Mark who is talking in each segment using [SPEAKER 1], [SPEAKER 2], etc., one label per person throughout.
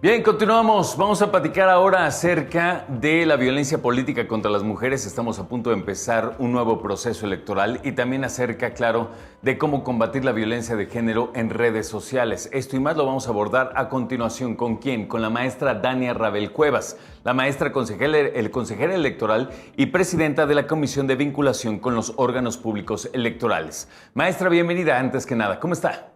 [SPEAKER 1] Bien, continuamos. Vamos a platicar ahora acerca de la violencia política contra las mujeres. Estamos a punto de empezar un nuevo proceso electoral y también acerca, claro, de cómo combatir la violencia de género en redes sociales. Esto y más lo vamos a abordar a continuación. ¿Con quién? Con la maestra Dania Rabel Cuevas, la maestra consejera electoral y presidenta de la Comisión de Vinculación con los Órganos Públicos Electorales. Maestra, bienvenida antes que nada. ¿Cómo está?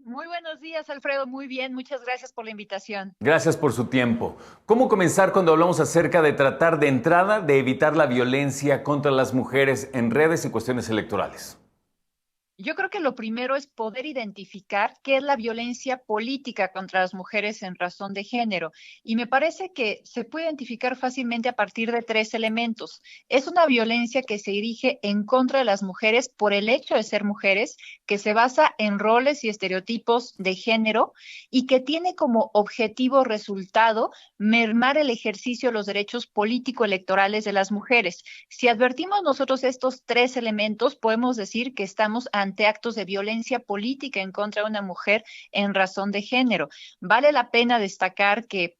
[SPEAKER 2] Muy buenos días, Alfredo. Muy bien, muchas gracias por la invitación.
[SPEAKER 1] Gracias por su tiempo. ¿Cómo comenzar cuando hablamos acerca de tratar de entrada de evitar la violencia contra las mujeres en redes y cuestiones electorales?
[SPEAKER 2] Yo creo que lo primero es poder identificar qué es la violencia política contra las mujeres en razón de género. Y me parece que se puede identificar fácilmente a partir de tres elementos. Es una violencia que se dirige en contra de las mujeres por el hecho de ser mujeres, que se basa en roles y estereotipos de género y que tiene como objetivo resultado mermar el ejercicio de los derechos político-electorales de las mujeres. Si advertimos nosotros estos tres elementos, podemos decir que estamos ante actos de violencia política en contra de una mujer en razón de género. Vale la pena destacar que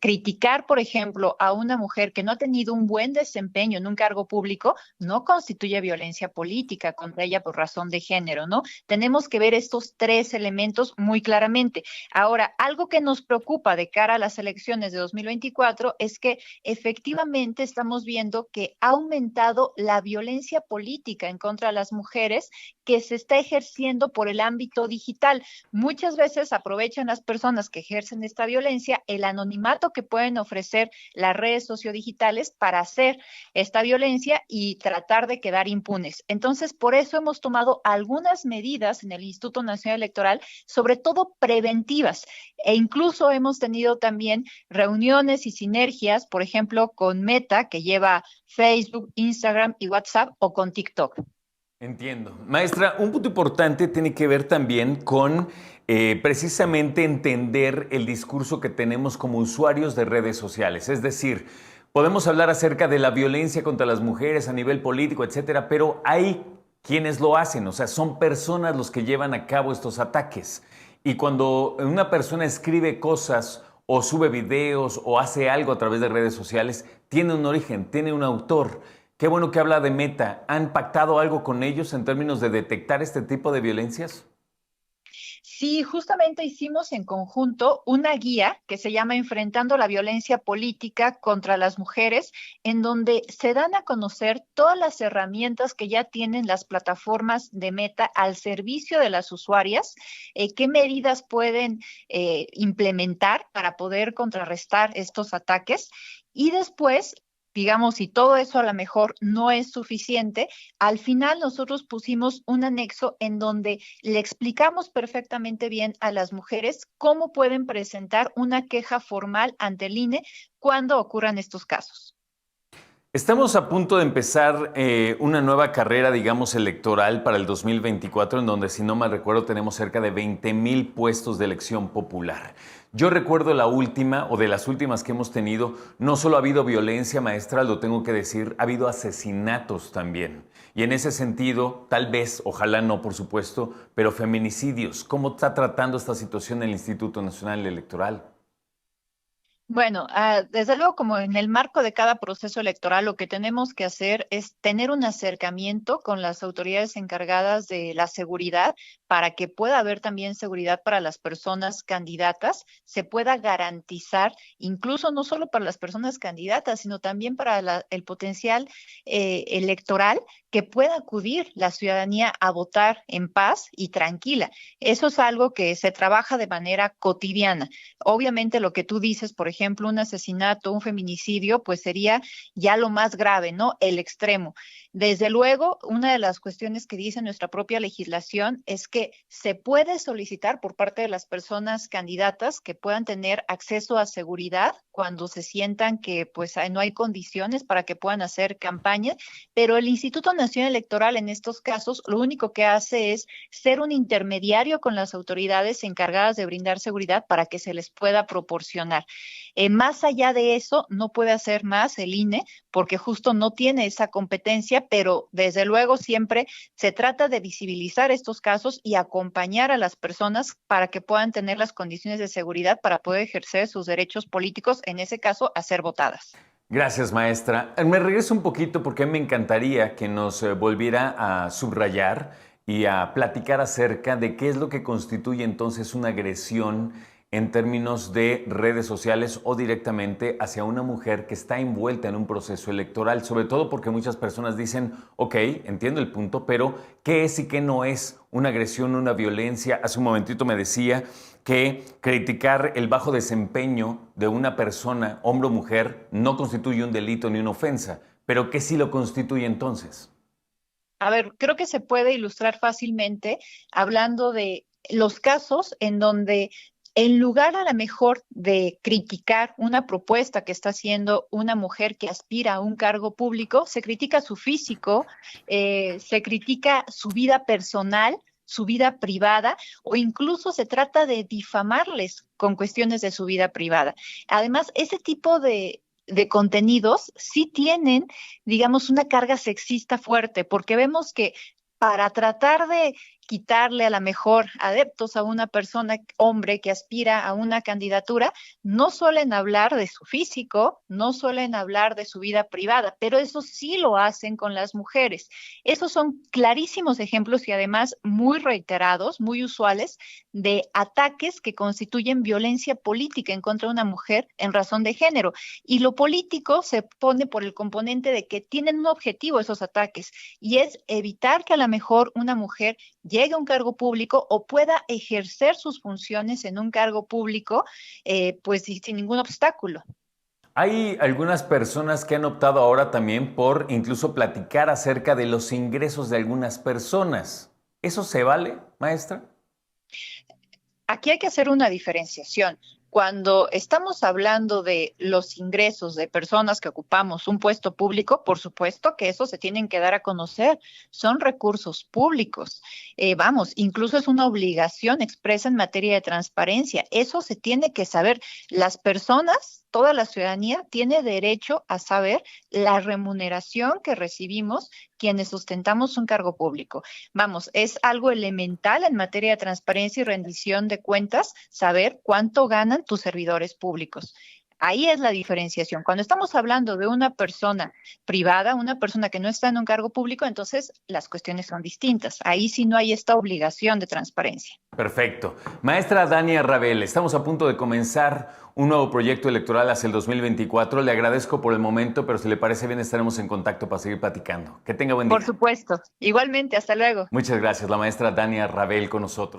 [SPEAKER 2] criticar, por ejemplo, a una mujer que no ha tenido un buen desempeño en un cargo público no constituye violencia política contra ella por razón de género, ¿no? Tenemos que ver estos tres elementos muy claramente. Ahora, algo que nos preocupa de cara a las elecciones de 2024 es que efectivamente estamos viendo que ha aumentado la violencia política en contra de las mujeres que se está ejerciendo por el ámbito digital. Muchas veces aprovechan las personas que ejercen esta violencia el anonimato que pueden ofrecer las redes sociodigitales para hacer esta violencia y tratar de quedar impunes. Entonces, por eso hemos tomado algunas medidas en el Instituto Nacional Electoral, sobre todo preventivas, e incluso hemos tenido también reuniones y sinergias, por ejemplo, con Meta, que lleva Facebook, Instagram y WhatsApp, o con TikTok.
[SPEAKER 1] Entiendo. Maestra, un punto importante tiene que ver también con precisamente entender el discurso que tenemos como usuarios de redes sociales. Es decir, podemos hablar acerca de la violencia contra las mujeres a nivel político, etcétera, pero hay quienes lo hacen, o sea, son personas los que llevan a cabo estos ataques. Y cuando una persona escribe cosas o sube videos o hace algo a través de redes sociales, tiene un origen, tiene un autor. Qué bueno que habla de Meta. ¿Han pactado algo con ellos en términos de detectar este tipo de violencias?
[SPEAKER 2] Sí, justamente hicimos en conjunto una guía que se llama Enfrentando la violencia política contra las mujeres, en donde se dan a conocer todas las herramientas que ya tienen las plataformas de Meta al servicio de las usuarias, qué medidas pueden implementar para poder contrarrestar estos ataques. Y después, digamos, si todo eso a lo mejor no es suficiente, al final nosotros pusimos un anexo en donde le explicamos perfectamente bien a las mujeres cómo pueden presentar una queja formal ante el INE cuando ocurran estos casos.
[SPEAKER 1] Estamos a punto de empezar una nueva carrera, digamos, electoral para el 2024, en donde, si no mal recuerdo, tenemos cerca de 20,000 puestos de elección popular. Yo recuerdo la última, o de las últimas que hemos tenido, no solo ha habido violencia, maestra, lo tengo que decir, ha habido asesinatos también. Y en ese sentido, tal vez, ojalá no, por supuesto, pero feminicidios. ¿Cómo está tratando esta situación el Instituto Nacional Electoral?
[SPEAKER 2] Bueno, desde luego, como en el marco de cada proceso electoral, lo que tenemos que hacer es tener un acercamiento con las autoridades encargadas de la seguridad para que pueda haber también seguridad para las personas candidatas, se pueda garantizar, incluso no solo para las personas candidatas, sino también para el potencial electoral, que pueda acudir la ciudadanía a votar en paz y tranquila. Eso es algo que se trabaja de manera cotidiana. Obviamente lo que tú dices, por ejemplo, un asesinato, un feminicidio, pues sería ya lo más grave, ¿no? El extremo. Desde luego, una de las cuestiones que dice nuestra propia legislación es que se puede solicitar por parte de las personas candidatas que puedan tener acceso a seguridad cuando se sientan que pues no hay condiciones para que puedan hacer campaña, pero el Instituto Nacional Electoral en estos casos lo único que hace es ser un intermediario con las autoridades encargadas de brindar seguridad para que se les pueda proporcionar. Más allá de eso, no puede hacer más el INE porque justo no tiene esa competencia, pero desde luego siempre se trata de visibilizar estos casos y acompañar a las personas para que puedan tener las condiciones de seguridad para poder ejercer sus derechos políticos, en ese caso, a ser votadas.
[SPEAKER 1] Gracias, maestra. Me regreso un poquito porque me encantaría que nos volviera a subrayar y a platicar acerca de qué es lo que constituye entonces una agresión en términos de redes sociales o directamente hacia una mujer que está envuelta en un proceso electoral, sobre todo porque muchas personas dicen, ok, entiendo el punto, pero ¿qué es y qué no es una agresión, una violencia? Hace un momentito me decía que criticar el bajo desempeño de una persona, hombre o mujer, no constituye un delito ni una ofensa, pero ¿qué sí lo constituye entonces?
[SPEAKER 2] A ver, creo que se puede ilustrar fácilmente hablando de los casos en donde en lugar a lo mejor de criticar una propuesta que está haciendo una mujer que aspira a un cargo público, se critica su físico, se critica su vida personal, su vida privada, o incluso se trata de difamarles con cuestiones de su vida privada. Además, ese tipo de contenidos sí tienen, digamos, una carga sexista fuerte, porque vemos que para tratar de quitarle a la mejor adeptos a una persona, hombre, que aspira a una candidatura, no suelen hablar de su físico, no suelen hablar de su vida privada, pero eso sí lo hacen con las mujeres. Esos son clarísimos ejemplos y además muy reiterados, muy usuales, de ataques que constituyen violencia política en contra de una mujer en razón de género. Y lo político se pone por el componente de que tienen un objetivo esos ataques, y es evitar que a lo mejor una mujer llegue a un cargo público o pueda ejercer sus funciones en un cargo público, pues sin ningún obstáculo.
[SPEAKER 1] Hay algunas personas que han optado ahora también por incluso platicar acerca de los ingresos de algunas personas. ¿Eso se vale, maestra?
[SPEAKER 2] Aquí hay que hacer una diferenciación. Cuando estamos hablando de los ingresos de personas que ocupamos un puesto público, por supuesto que eso se tienen que dar a conocer. Son recursos públicos. Vamos, incluso es una obligación expresa en materia de transparencia. Eso se tiene que saber. Las personas, toda la ciudadanía, tiene derecho a saber la remuneración que recibimos quienes sustentamos un cargo público. Vamos, es algo elemental en materia de transparencia y rendición de cuentas saber cuánto ganan tus servidores públicos. Ahí es la diferenciación. Cuando estamos hablando de una persona privada, una persona que no está en un cargo público, entonces las cuestiones son distintas. Ahí sí no hay esta obligación de transparencia.
[SPEAKER 1] Perfecto. Maestra Dania Rabel, estamos a punto de comenzar un nuevo proyecto electoral hacia el 2024. Le agradezco por el momento, pero si le parece bien estaremos en contacto para seguir platicando. Que tenga buen día.
[SPEAKER 2] Por supuesto. Igualmente, hasta luego.
[SPEAKER 1] Muchas gracias, la maestra Dania Rabel con nosotros.